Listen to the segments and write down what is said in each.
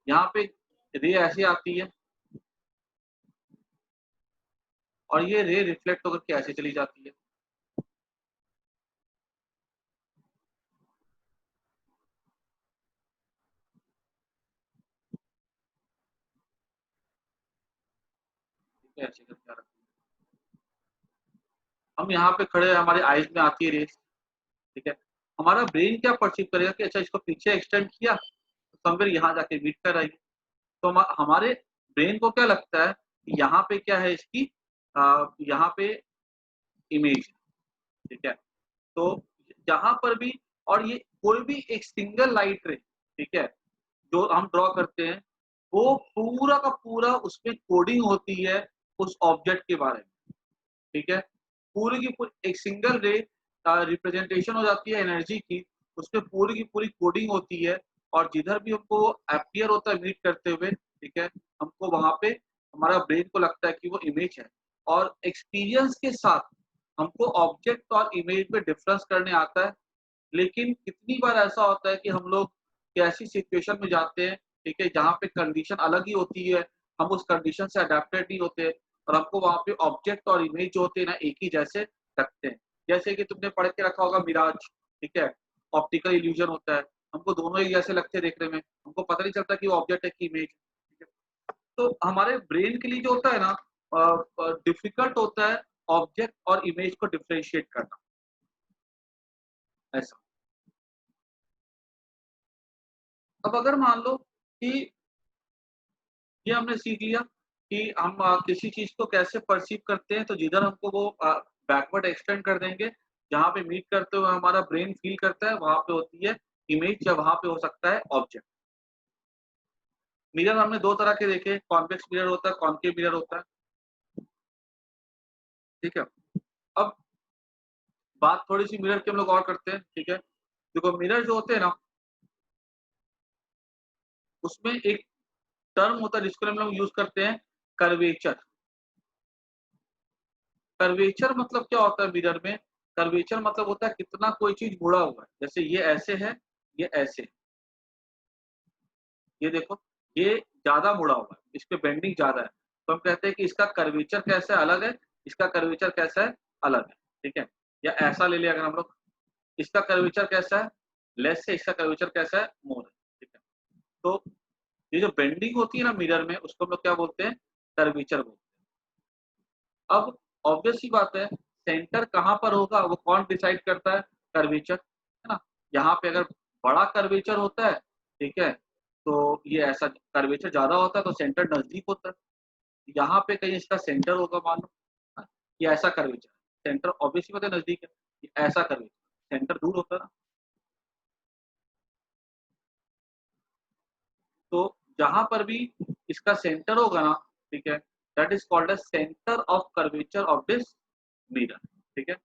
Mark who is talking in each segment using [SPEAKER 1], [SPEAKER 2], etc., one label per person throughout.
[SPEAKER 1] यहाँ पे रे ऐसे आती है और ये रे रिफ्लेक्ट होकर के ऐसे चली जाती है। ठीक है, ऐसे करके आ रखी है। हम यहाँ पे खड़े हैं, हमारे आईज में आती है रेस। ठीक है, हमारा ब्रेन क्या परसीव करेगा कि अच्छा इसको पीछे एक्सटेंड किया तो समवेयर यहाँ जाके मीट कर आएगी। तो हमारे ब्रेन को क्या लगता है कि यहाँ पे क्या है इसकी, यहाँ पे इमेज। ठीक है, तो जहां पर भी, और ये कोई भी एक सिंगल लाइट रे, ठीक है, जो हम ड्रॉ करते हैं वो पूरा का पूरा उसमें कोडिंग होती है उस ऑब्जेक्ट के बारे में। ठीक है, पूरी की पूरी एक सिंगल रे रिप्रेजेंटेशन हो जाती है एनर्जी की, उसमें पूरी की पूरी कोडिंग होती है। और जिधर भी हमको अपीयर होता है मीट करते हुए, ठीक है, हमको वहां पे हमारा ब्रेन को लगता है कि वो इमेज है। और एक्सपीरियंस के साथ हमको ऑब्जेक्ट और इमेज में डिफरेंस करने आता है। लेकिन कितनी बार ऐसा होता है कि हम लोग ऐसी सिचुएशन में जाते हैं, ठीक है, जहाँ पे कंडीशन अलग ही होती है, हम उस कंडीशन से अडेप्टेड नहीं होते और हमको वहाँ पे ऑब्जेक्ट और इमेज जो होते हैं ना एक ही जैसे लगते हैं। जैसे कि तुमने पढ़ के रखा होगा मिराज, ठीक है, ऑप्टिकल इल्यूजन होता है, हमको दोनों एक जैसे लगते हैं देखने में, हमको पता नहीं चलता कि वो ऑब्जेक्ट है कि इमेज। ठीक है, तो हमारे ब्रेन के लिए जो होता है ना, डिफिकल्ट होता है ऑब्जेक्ट और इमेज को डिफ्रेंशिएट करना, ऐसा। अब अगर मान लो कि ये हमने सीख लिया कि हम किसी चीज को कैसे परसीव करते हैं, तो जिधर हमको वो बैकवर्ड एक्सटेंड कर देंगे, जहाँ पे मीट करते हुए हमारा ब्रेन फील करता है वहां पे होती है इमेज, या वहां पे हो सकता है ऑब्जेक्ट। मिरर हमने दो तरह के देखे, कॉन्वेक्स मिरर होता है, कॉनकेव मिरर होता है। ठीक है, अब बात थोड़ी सी मिरर की हम लोग और करते हैं। ठीक है, देखो मिरर जो होते हैं ना, उसमें एक टर्म होता है जिसको हम लोग यूज करते हैं, कर्वेचर। कर्वेचर मतलब क्या होता है मिरर में? कर्वेचर मतलब होता है कितना कोई चीज मुड़ा हुआ है। जैसे ये ऐसे है, ये ऐसे, ये देखो, ये ज्यादा मुड़ा हुआ है, इस पे बेंडिंग ज्यादा है, तो हम कहते हैं कि इसका कर्वेचर कैसा है, अलग है, इसका कर्वेचर कैसा है, अलग है। ठीक है, या ऐसा ले लिया अगर हम लोग, इसका कर्वेचर कैसा है, लेस है, इसका कर्वेचर कैसा है, मोर है। ठीक है, तो ये जो बेंडिंग होती है ना मिरर में, उसको हम लोग क्या बोलते हैं, कर्वेचर बोलते हैं। अब ऑब्वियस सी बात है, सेंटर कहाँ पर होगा वो कौन डिसाइड करता है, कर्वेचर, है ना। यहाँ पे अगर बड़ा कर्वेचर होता है, ठीक है, तो ये ऐसा कर्वेचर ज्यादा होता है तो सेंटर नजदीक होता है। यहाँ पे कहीं इसका सेंटर होगा मान लो, हाँ, ये ऐसा कर्वेचर, सेंटर ऑब्वियसली बात है नजदीक है, ये ऐसा कर्वेचर, सेंटर दूर होता है ना। तो जहां पर भी इसका सेंटर होगा ना, ठीक है, that is called as centre of curvature of this mirror. ठीक है,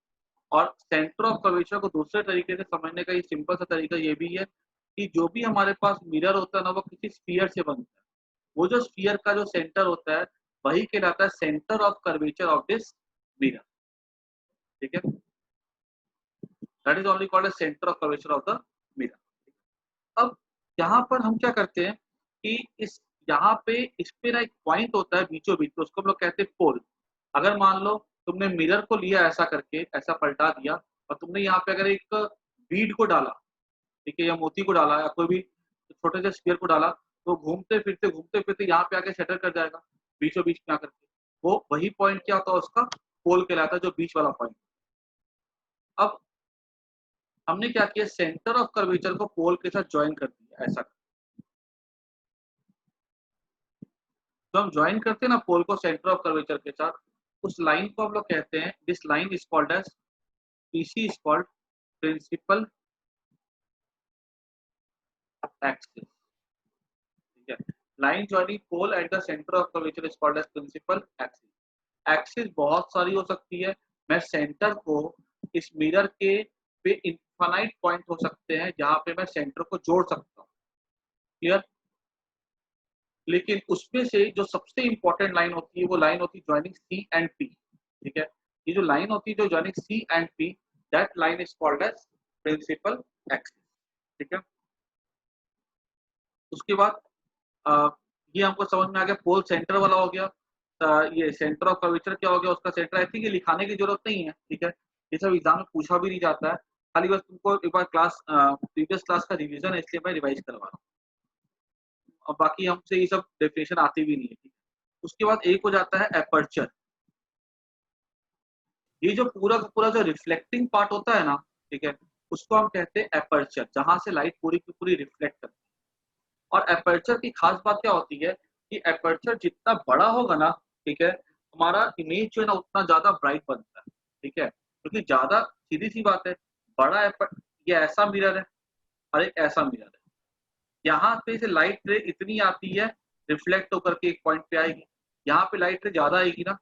[SPEAKER 1] और सेंटर ऑफ कर्वेचर को दूसरे तरीके से समझने का ये सिंपल सा तरीका ये भी है कि जो भी हमारे पास मिरर होता है ना, वो किसी स्फीयर से बनता है। वो जो स्फीयर का जो सेंटर होता है वही कहलाता है centre of curvature of this mirror. ठीक है, that is only called as centre of curvature of the mirror. अब यहाँ पर हम क्या करते हैं कि इस यहाँ पे इस पे ना एक पॉइंट होता है बीचों बीच, तो उसको हम लोग कहते हैं पोल। अगर मान लो तुमने मिरर को लिया ऐसा करके, ऐसा पलटा दिया, और तुमने यहाँ पे अगर एक बीड को डाला, ठीक है, या मोती को डाला, या कोई भी छोटे से स्फीयर को डाला, तो घूमते फिरते यहाँ पे आके सेटल कर जाएगा बीचों बीच में आकर के। वो वही पॉइंट क्या होता है उसका, पोल कहलाता है, जो बीच वाला पॉइंट। अब हमने क्या किया, सेंटर ऑफ कर्वेचर को पोल के साथ ज्वाइन कर दिया ऐसा। तो हम ज्वाइन करते हैं ना पोल को सेंटर ऑफ कर्वेचर के साथ, उस लाइन को हम लोग कहते हैं, this line is called as, PC is called principal axis. ठीक है, line joining pole at the centre of curvature is called as principal axis. Axis बहुत सारी हो सकती है, मैं सेंटर को इस मिरर के पे इनफाइनाइट पॉइंट हो सकते हैं जहां पे मैं सेंटर को जोड़ सकता हूँ। क्लियर? लेकिन उसमें से जो सबसे इंपॉर्टेंट लाइन होती है वो लाइन होती है ज्वाइनिंग सी एंड पी। ठीक है, ये जो लाइन होती है जो joining C and P, that line is called as principal axis. ठीक है, उसके बाद ये हमको समझ में आ गया, पोल सेंटर वाला हो गया। ये सेंटर ऑफ कर्वेचर क्या हो गया, उसका सेंटर। आई थिंक ये लिखाने की जरूरत नहीं है, ठीक है, ये सब एग्जाम में पूछा भी नहीं जाता है, खाली बस तुमको एक बार क्लास प्रीवियस क्लास का रिवीजन है, इसलिए मैं रिवाइज करवा रहा हूँ। और बाकी हमसे ये सब डेफिनेशन आती भी नहीं है, ठीक है। उसके बाद एक हो जाता है एपर्चर। ये जो पूरा का पूरा जो रिफ्लेक्टिंग पार्ट होता है ना, ठीक है, उसको हम कहते हैं एपर्चर, जहां से लाइट पूरी की पूरी रिफ्लेक्ट करती है। और एपर्चर की खास बात क्या होती है कि एपर्चर जितना बड़ा होगा ना, ठीक है, हमारा इमेज जो है ना उतना ज्यादा ब्राइट बनता है, ठीक है, क्योंकि ज्यादा, सीधी सी बात है, बड़ा ये ऐसा मिरर है और एक ऐसा मिरर है, यहाँ पे से लाइट रे इतनी आती है, रिफ्लेक्ट होकर के एक पॉइंट पे आएगी, यहाँ पे लाइट रे ज्यादा आएगी ना,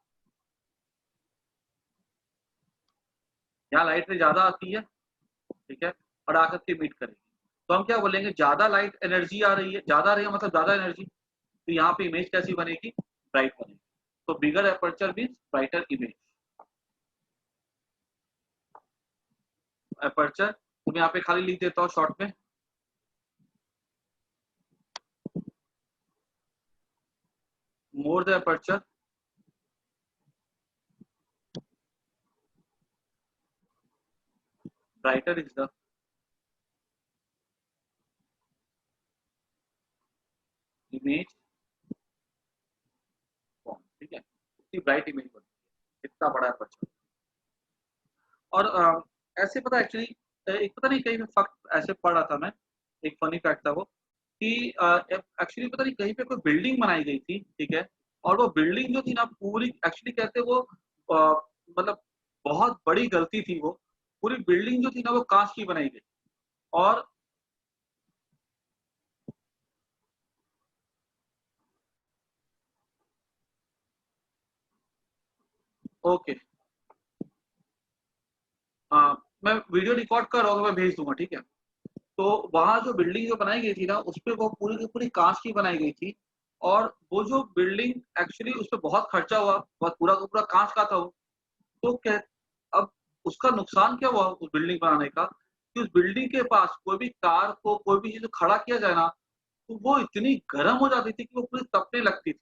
[SPEAKER 1] यहाँ लाइट रे ज्यादा आती है, ठीक है, और आकर के मीट करेगी। तो हम क्या बोलेंगे, ज्यादा लाइट एनर्जी आ रही है, ज्यादा रही है मतलब ज्यादा एनर्जी, तो यहाँ पे इमेज कैसी बनेगी, ब्राइट बनेगी। तो bigger aperture means brighter image. Aperture तुम यहाँ पे खाली लिख देता हूँ शॉर्ट में, more the aperture brighter is the image form, ठीक है, उतनी ब्राइट इमेज बनती है, इतना बड़ा एपर्चर। और ऐसे पता एक्चुअली, एक पता नहीं कहीं पे फैक्ट ऐसे पढ़ रहा था मैं, एक फनी फैक्ट था वो, कि एक्चुअली पता नहीं कहीं पे कोई बिल्डिंग बनाई गई थी, ठीक है, और वो बिल्डिंग जो थी ना पूरी, एक्चुअली कहते वो मतलब बहुत बड़ी गलती थी वो, पूरी बिल्डिंग जो थी ना वो कांच की बनाई गई। और ओके, मैं वीडियो रिकॉर्ड कर रहा हूँ, मैं भेज दूंगा, ठीक है। तो वहां जो बिल्डिंग जो बनाई गई थी ना, उस पे वो पूरी की पूरी कांच की बनाई गई थी। और वो जो बिल्डिंग एक्चुअली उस पर बहुत खर्चा हुआ, बहुत पूरा का पूरा कांच का था वो। तो कह अब उसका नुकसान क्या हुआ उस बिल्डिंग बनाने का, कि उस बिल्डिंग के पास कोई भी कार को कोई भी चीज खड़ा किया जाए ना, तो वो इतनी गर्म हो जाती थी कि वो पूरी तपने लगती थी,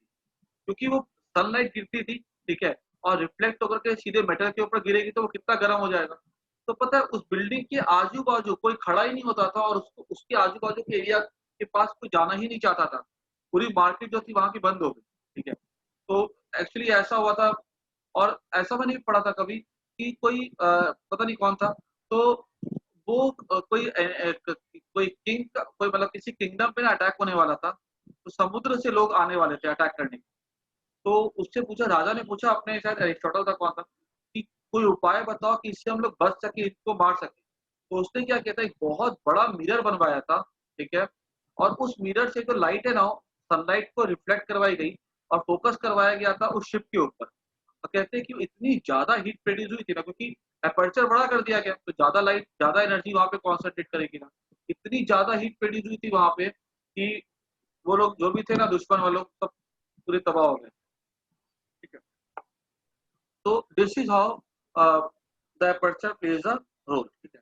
[SPEAKER 1] क्योंकि वो सनलाइट गिरती थी, ठीक है, और रिफ्लेक्ट होकर के सीधे मेटल के ऊपर गिरेगी तो वो कितना गर्म हो जाएगा। तो पता है उस बिल्डिंग के आजू बाजू कोई खड़ा ही नहीं होता था, और उसको उसके आजू बाजू के एरिया के पास कोई जाना ही नहीं चाहता था, पूरी मार्केट जो थी वहां की बंद हो गई, ठीक है। तो एक्चुअली ऐसा हुआ था। और ऐसा मैंने भी पढ़ा था कभी कि कोई पता नहीं कौन था, तो वो कोई किंग कोई मतलब किसी किंगडम पे ना अटैक होने वाला था, तो समुद्र से लोग आने वाले थे अटैक करने। तो उससे पूछा, राजा ने पूछा अपने, शायद एरिस्टोटल था कौन था, कि कोई उपाय बताओ कि इससे हम लोग बच सके, इसको मार सके। तो उसने क्या किया था, एक बहुत बड़ा मिरर बनवाया था, ठीक है, और उस मिरर से जो लाइट है ना, सनलाइट को रिफ्लेक्ट करवाई गई और फोकस करवाया गया था उस शिप के ऊपर। और कहते हैं कि इतनी ज्यादा हीट प्रोड्यूस हुई थी ना, क्योंकि अपर्चर बड़ा कर दिया गया, तो ज्यादा लाइट ज्यादा एनर्जी वहां पे कॉन्सेंट्रेट करेगी ना, इतनी ज्यादा हीट प्रोड्यूस हुई थी वहां पे कि वो लोग जो भी थे ना, दुश्मन वाले लोग सब पूरे तबाह हो गए, ठीक है। तो this is how the aperture plays a role, ठीक है।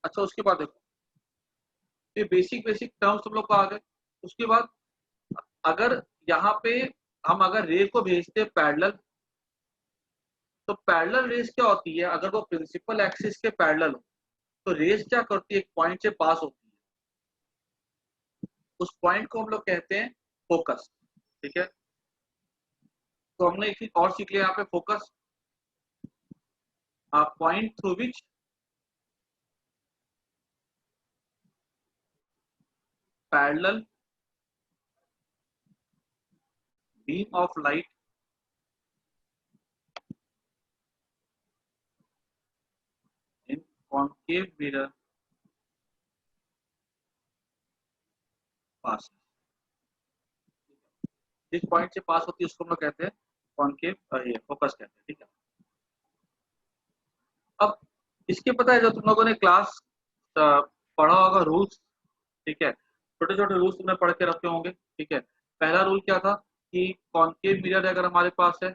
[SPEAKER 1] अच्छा, उसके बाद देखो, ये बेसिक बेसिक टर्म्स तुम लोग को आ गए। उसके बाद अगर यहाँ पे हम अगर रे को भेजते हैं पैरेलल, तो पैरेलल रेस क्या होती है, अगर वो प्रिंसिपल एक्सिस के पैरेलल हो, तो रेस क्या करती है, एक पॉइंट से पास होती है, उस पॉइंट को हम लोग कहते हैं फोकस, ठीक है। तो हमने एक चीज और सीख लिया यहाँ पे, focus, point through which parallel beam of light in concave mirror pass, जिस पॉइंट से पास होती है उसको हम लोग कहते हैं कॉन्केव, ये फोकस कहते हैं, ठीक है। अब इसके पता है, जो तुम लोगों ने क्लास पढ़ा होगा रूल्स, ठीक है, छोटे छोटे रूल्स तुमने पढ़ के रखे होंगे, ठीक है। पहला रूल क्या था, कि कॉन्केव मिरर अगर हमारे पास है,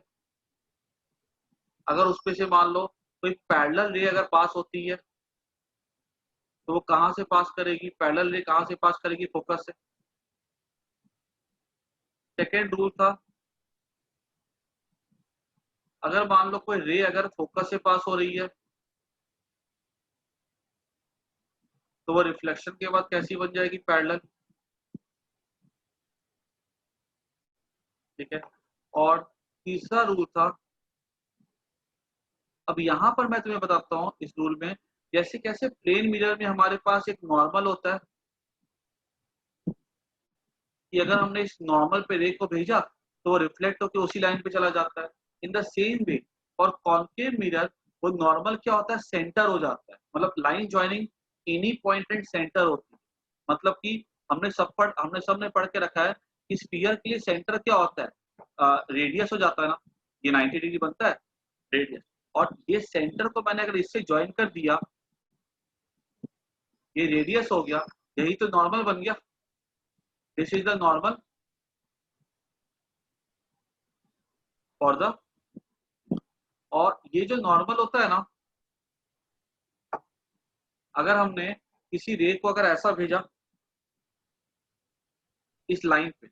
[SPEAKER 1] अगर उसपे से मान लो कोई पैरेलल रे अगर पास होती है, तो वो कहाँ से पास करेगी, पैरेलल रे कहाँ से पास करेगी, फोकस से। सेकेंड रूल था, अगर मान लो कोई रे अगर फोकस से पास हो रही है तो वो रिफ्लेक्शन के बाद कैसी बन जाएगी, पैरेलल। ठीक है। और तीसरा रूल था, अब यहां पर मैं तुम्हें बताता हूं इस रूल में, जैसे कैसे प्लेन मिरर में हमारे पास एक नॉर्मल होता है कि अगर हमने इस नॉर्मल पे रे को भेजा तो वो रिफ्लेक्ट होकर उसी लाइन पे चला जाता है। इन द सेम वे और कॉन्केव मिरर, वो नॉर्मल क्या होता है, सेंटर हो जाता है, मतलब line joining any point and centre होती है। मतलब कि हमने सबने पढ़ के रखा है कि स्फीयर के लिए सेंटर क्या होता है, रेडियस हो जाता है ना, ये 90 डिग्री बनता है रेडियस, और ये सेंटर को मैंने अगर इससे ज्वाइन कर दिया, ये रेडियस हो गया, यही तो नॉर्मल बन गया। This is the normal for the, और ये जो नॉर्मल होता है ना, अगर हमने किसी रे को अगर ऐसा भेजा इस लाइन पे,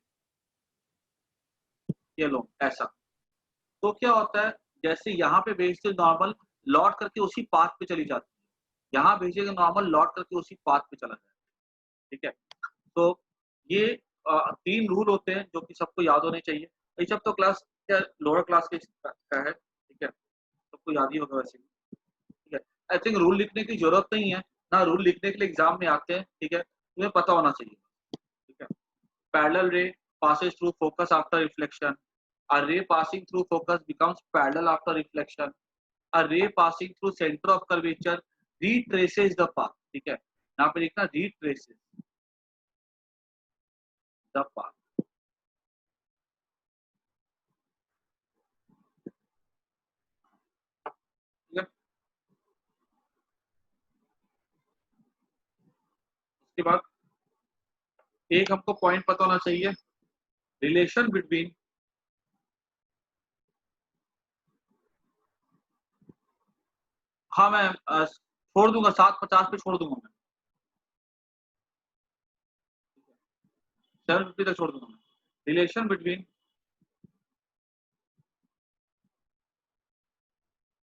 [SPEAKER 1] ये लो ऐसा, तो क्या होता है, जैसे यहाँ पे भेजते नॉर्मल लौट करके उसी पाथ पे चली जाती है, यहाँ भेजेगा नॉर्मल लौट करके उसी पाथ पे चला जाएगा। ठीक है। तो ये तीन रूल होते हैं जो कि सबको याद होने चाहिए। ये सब तो क्लास क्या, लोअर क्लास के का है। ठीक है, सबको याद ही होगा वैसे। ठीक है, आई थिंक रूल लिखने की जरूरत नहीं है ना, रूल लिखने के लिए एग्जाम में आते हैं। ठीक है, तुम्हें पता होना चाहिए। ठीक है। पैरेलल रे passes through focus after reflection. A ray passing through focus becomes parallel after reflection. A ray passing through center of curvature retraces the path. ठीक है, यहाँ पे लिखना retraces the path। ठीक है, उसके बाद एक हमको पॉइंट पता होना चाहिए, रिलेशन बिटवीन, हाँ मैं छोड़ दूंगा 750 पे छोड़ दूंगा मैं, 750 तक छोड़ दूंगा मैं। Relation between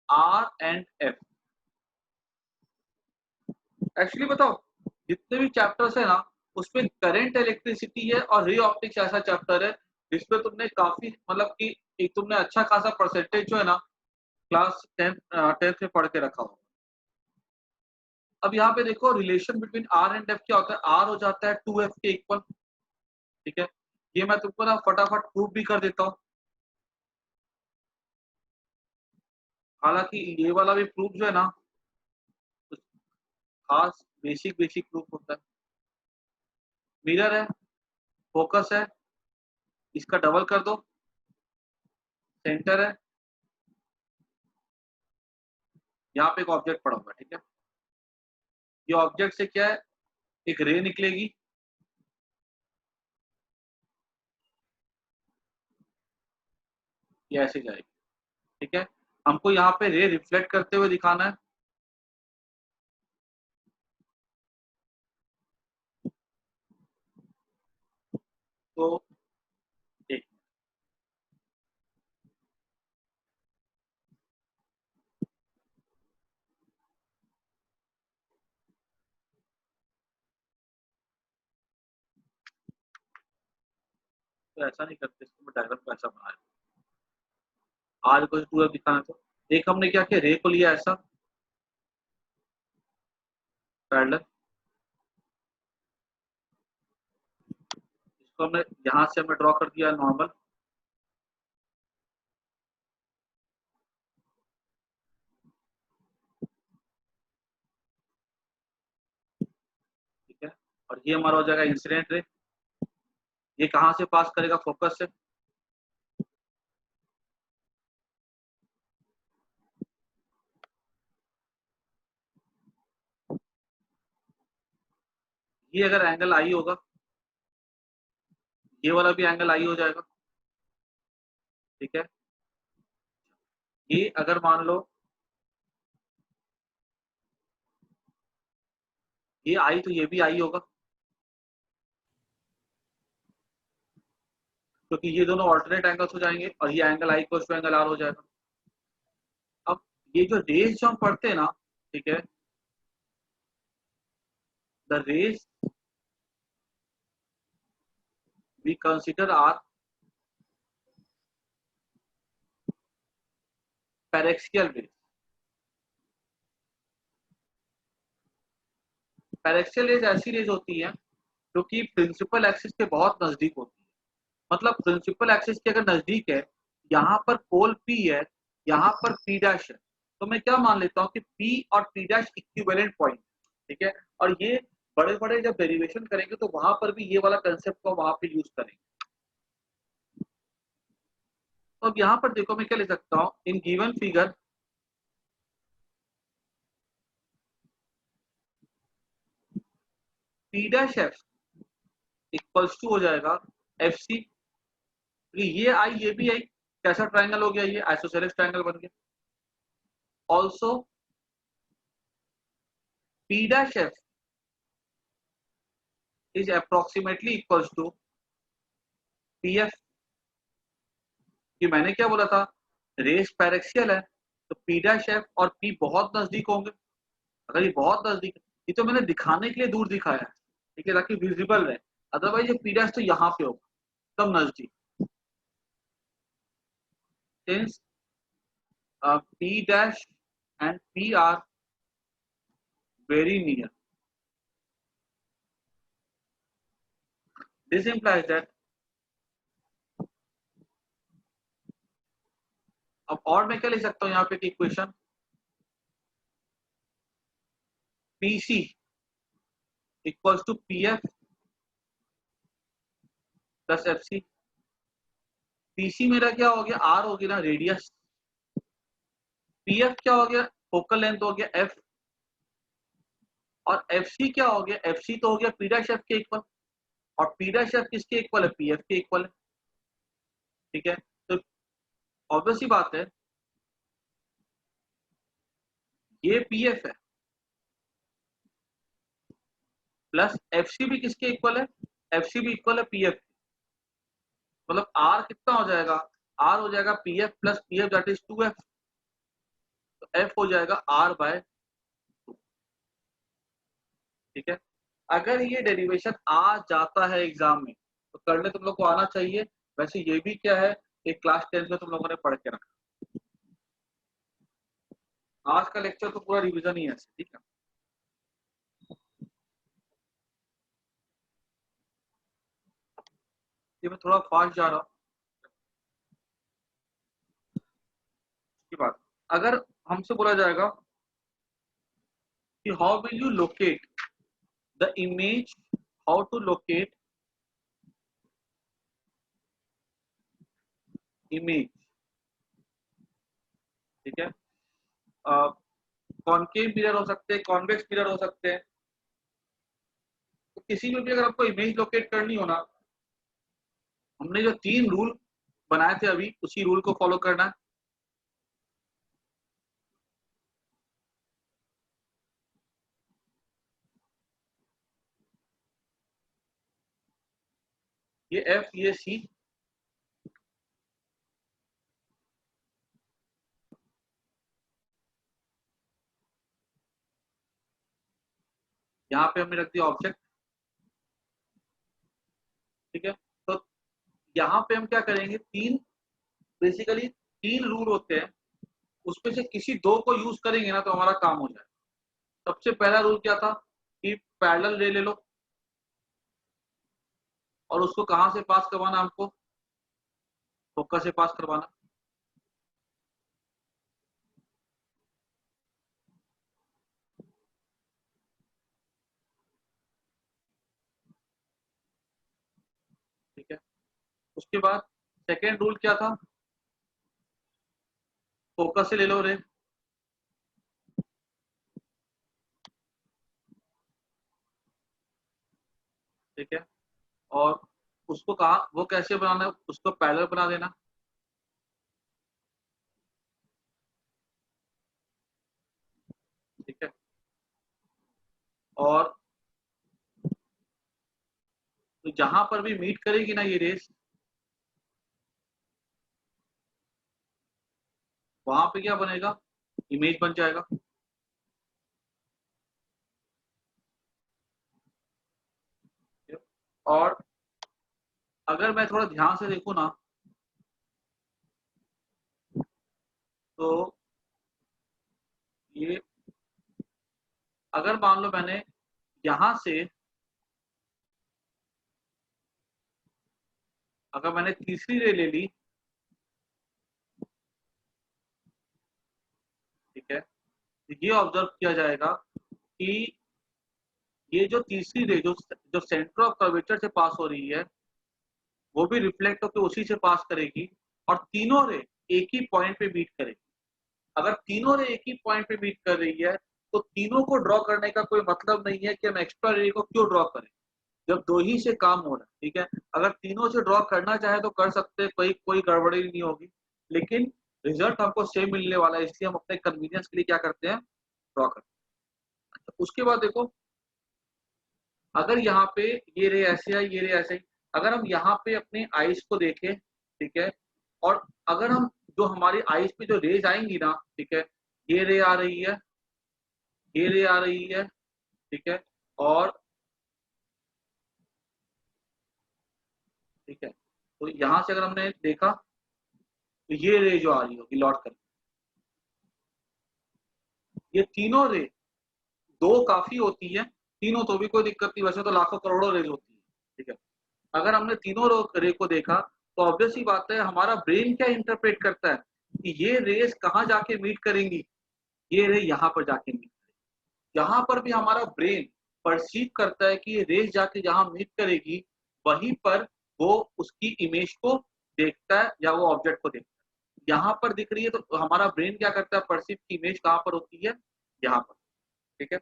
[SPEAKER 1] R and F, actually बताओ, जितने भी चैप्टर्स है ना उसमें करंट इलेक्ट्रिसिटी है और रे ऑप्टिक्स ऐसा चैप्टर है जिसमें तुमने काफी मतलब कि एक तुमने अच्छा खासा परसेंटेज जो है ना क्लास 10th में पढ़ के रखा हो। अब यहाँ पे देखो relation between R and F क्या होता है, आर हो जाता है 2f के इक्वल। ठीक है, ये मैं तुमको ना फटाफट प्रूव भी कर देता हूँ, हालांकि ये वाला भी प्रूफ जो है ना कुछ खास बेसिक बेसिक प्रूफ होता है। मिरर है, फोकस है, इसका डबल कर दो, सेंटर है, यहाँ पे एक ऑब्जेक्ट पड़ा हुआ है। ठीक है, ये ऑब्जेक्ट से क्या है, एक रे निकलेगी, ये ऐसे जाएगी। ठीक है, हमको यहाँ पे रे रिफ्लेक्ट करते हुए दिखाना है, तो एक, तो ऐसा नहीं करते, इसको मैं डायग्राम को ऐसा बनाया, आज को पूरा दिखाना। तो एक हमने क्या किया, रे को लिया ऐसा पैरेलल, इसको हमने यहाँ से हमने ड्रॉ कर दिया नॉर्मल, ठीक है, और ये हमारा हो जाएगा इंसिडेंट रे, ये कहाँ से पास करेगा, फोकस से, ये अगर एंगल आई होगा, ये वाला भी एंगल आई हो जाएगा। ठीक है, ये अगर मान लो ये आई तो ये भी आई होगा। क्योंकि ये दोनों ऑल्टरनेट एंगल्स हो जाएंगे और ये angle I equal to angle R हो जाएगा। अब ये जो रेस जो हम पढ़ते हैं ना, ठीक है, the rays we consider are paraxial rays. Paraxial rays ऐसी रेस होती है जो कि प्रिंसिपल एक्सिस के बहुत नजदीक होती है। मतलब प्रिंसिपल एक्सिस के अगर नजदीक है, यहाँ पर पोल P है, यहाँ पर P डैश है, तो मैं क्या मान लेता हूँ कि P और P डैश इक्विवेलेंट पॉइंट, ठीक है। और ये बड़े बड़े जब डेरिवेशन करेंगे तो वहां पर भी ये वाला कंसेप्ट को वहां पे यूज करेंगे। तो अब यहाँ पर देखो मैं क्या ले सकता हूँ, in given figure P dash F equals to हो जाएगा FC। ये आई ये भी आई, कैसा ट्राइंगल हो गया, ये आइसोसेलेस ट्राइंगल बन गया। Also P dash F is approximately equals to PF। कि मैंने क्या बोला था, रेस पैरेक्सियल है तो P डैश F और P बहुत नजदीक होंगे। अगर ये बहुत नजदीक है, ये तो मैंने दिखाने के लिए दूर दिखाया है, ठीक है, ताकि विजिबल रहे। अदरवाइज ये P डैश तो यहाँ पे होगा एकदम नजदीक। Since P dash and P are very near, this implies that, अब और मैं क्या लिख सकता हूँ यहाँ पे equation, PC equals to PF plus FC। PC मेरा क्या हो गया, R हो गया ना रेडियस, PF क्या हो गया, फोकल लेंथ हो गया F, और FC क्या हो गया, FC तो हो गया P डैश F के इक्वल, और P डैश F किसके इक्वल है, PF के इक्वल है, ठीक है। तो ऑब्वियस सी बात है ये PF है प्लस FC भी किसके इक्वल है, FC भी इक्वल है PF। मतलब R कितना हो जाएगा, R हो जाएगा PF plus PF that is 2F, तो F हो जाएगा R बाय 2, ठीक है। अगर ये डेरिवेशन आ जाता है एग्जाम में तो करने तुम लोग को आना चाहिए। वैसे ये भी क्या है, एक क्लास 10 में तुम लोगों ने पढ़ के रखा, आज का लेक्चर तो पूरा रिवीजन ही है, ठीक है। ये मैं थोड़ा फास्ट जा रहा हूँ की बात। अगर हमसे बोला जाएगा कि how will you locate the image, how to locate image, ठीक है, कॉनकेव मिरर हो सकते हैं, कॉन्वेक्स मिरर हो सकते हैं, तो किसी में भी अगर आपको इमेज लोकेट करनी हो ना, हमने जो 3 रूल बनाए थे अभी उसी रूल को फॉलो करना है। ये F ये C, यहाँ पे हमने रख दिया ऑब्जेक्ट, ठीक है। तो यहाँ पे हम क्या करेंगे, बेसिकली 3 रूल होते हैं, उसमें से किसी 2 को यूज करेंगे ना तो हमारा काम हो जाए। सबसे पहला रूल क्या था कि पैरेलल रे ले लो और उसको कहाँ से पास करवाना, हमको फोकस से पास करवाना, ठीक है। उसके बाद सेकेंड रूल क्या था, फोकस से ले लो रे, ठीक है। और उसको कहा वो कैसे बनाना है, उसको पैरेलल बना देना, ठीक है। और तो जहां पर भी मीट करेगी ना ये रेस, वहां पे क्या बनेगा, इमेज बन जाएगा। और अगर मैं थोड़ा ध्यान से देखूं ना, तो ये अगर मान लो मैंने यहां से, अगर मैंने तीसरी रे ले ली, ठीक है, तो ये ऑब्जर्व किया जाएगा कि ये जो तीसरी रे जो जो सेंटर ऑफ कर्वेचर से पास हो रही है, वो भी रिफ्लेक्ट होकर उसी से पास करेगी, और तीनों रे एक ही पॉइंट पे मीट करेगी। अगर तीनों रे एक ही पॉइंट पे मीट कर रही है, तो तीनों को ड्रॉ करने का कोई मतलब नहीं है कि हम एक्स्ट्रा रे को क्यों ड्रॉ करें, जब दो ही से काम हो रहा है। ठीक है, अगर तीनों से ड्रॉ करना चाहे तो कर सकते हैं, कोई कोई गड़बड़ी नहीं होगी, लेकिन रिजल्ट हमको सेम मिलने वाला है, इसलिए हम अपने कन्वीनियंस के लिए क्या करते हैं, ड्रॉ करते हैं। अच्छा, उसके बाद देखो, अगर यहाँ पे ये रे ऐसे है, ये रे ऐसे, अगर हम यहाँ पे अपने आईज को देखें, ठीक है, और अगर हम जो हमारी आईज पे जो रेज आएंगी ना, ठीक है, ये रे आ रही है, ये रे आ रही है, ठीक है, और ठीक है, तो यहाँ से अगर हमने देखा, तो ये रे जो आ रही होगी लौट कर, ये तीनों रे, दो काफी होती है, तीनों तो भी कोई दिक्कत नहीं, वैसे तो लाखों करोड़ों रेज होती है। ठीक है, अगर हमने तीनों रे को देखा, तो ऑब्वियस ही बात है, हमारा ब्रेन क्या इंटरप्रेट करता है कि ये रेस कहाँ जाके मीट करेंगी, ये रे यहाँ पर जाके मीट करेगी। यहाँ पर भी हमारा ब्रेन परसीव करता है कि ये रेस जाके जहाँ मीट करेगी, वहीं पर वो उसकी इमेज को देखता है या वो ऑब्जेक्ट को देखता है। यहाँ पर दिख रही है तो हमारा ब्रेन क्या करता है, परसीव की इमेज कहाँ पर होती है, यहाँ पर। ठीक है,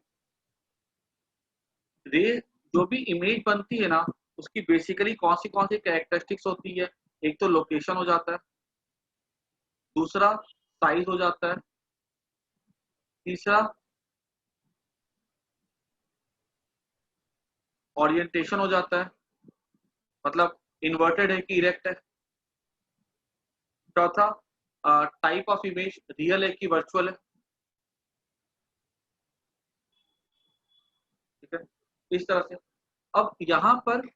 [SPEAKER 1] रे जो भी इमेज बनती है ना, उसकी बेसिकली कौन सी कैरेक्टरिस्टिक्स होती है, एक तो लोकेशन हो जाता है, दूसरा साइज हो जाता है, तीसरा ओरिएंटेशन हो जाता है, मतलब इन्वर्टेड है कि इरेक्ट है, चौथा टाइप ऑफ इमेज रियल है कि वर्चुअल है। ठीक है, इस तरह से अब यहाँ पर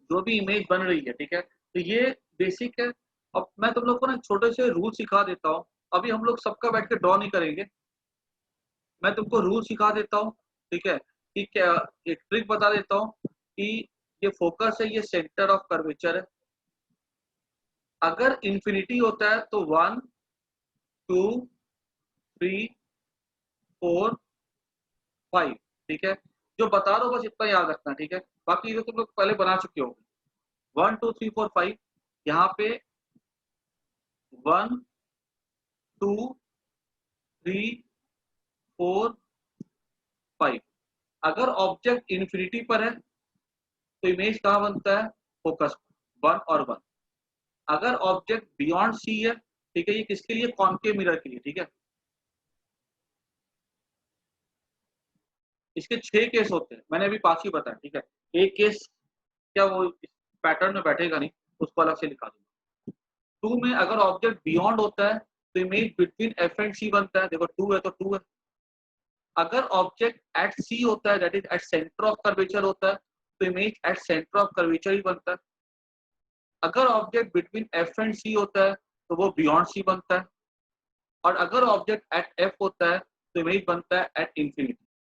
[SPEAKER 1] जो भी इमेज बन रही है, ठीक है, तो ये बेसिक है। अब मैं तुम लोग को ना छोटे से रूल सिखा देता हूँ, अभी हम लोग सबका बैठ के ड्रॉ नहीं करेंगे, मैं तुमको रूल सिखा देता हूँ। ठीक है, कि क्या, एक ट्रिक बता देता हूँ कि ये फोकस है, ये सेंटर ऑफ कर्वेचर है। अगर इंफिनिटी होता है तो 1 2 3 4 5। ठीक है, जो बता रहा हूँ बस इतना याद रखना, ठीक है, बाकी जो तुम लोग पहले बना चुके हो, 1 2 3 4 5, यहाँ पे 1 2 3 4 5। अगर ऑब्जेक्ट इंफिनिटी पर है तो इमेज कहाँ बनता है, फोकस 1 और 1। अगर ऑब्जेक्ट बियॉन्ड सी है, ठीक है, ये किसके लिए, कॉनकेव मिरर के लिए। ठीक है, इसके 6 केस होते हैं, मैंने अभी 5 ही बताया। ठीक है, एक केस क्या वो पैटर्न में बैठेगा नहीं, उसको अलग से लिखा दूंगा। 2 में अगर ऑब्जेक्ट बियॉन्ड होता है तो इमेज बिटवीन एफ एंड सी बनता है, देखो 2 है तो 2 है। अगर ऑब्जेक्ट एट सी होता है, that is at centre of curvature होता है, तो image at centre of curvature ही बनता है। अगर object between F and C होता है तो वो बियॉन्ड सी बनता है, और अगर ऑब्जेक्ट एट एफ होता है तो इमेज बनता है एट इंफिनिटी।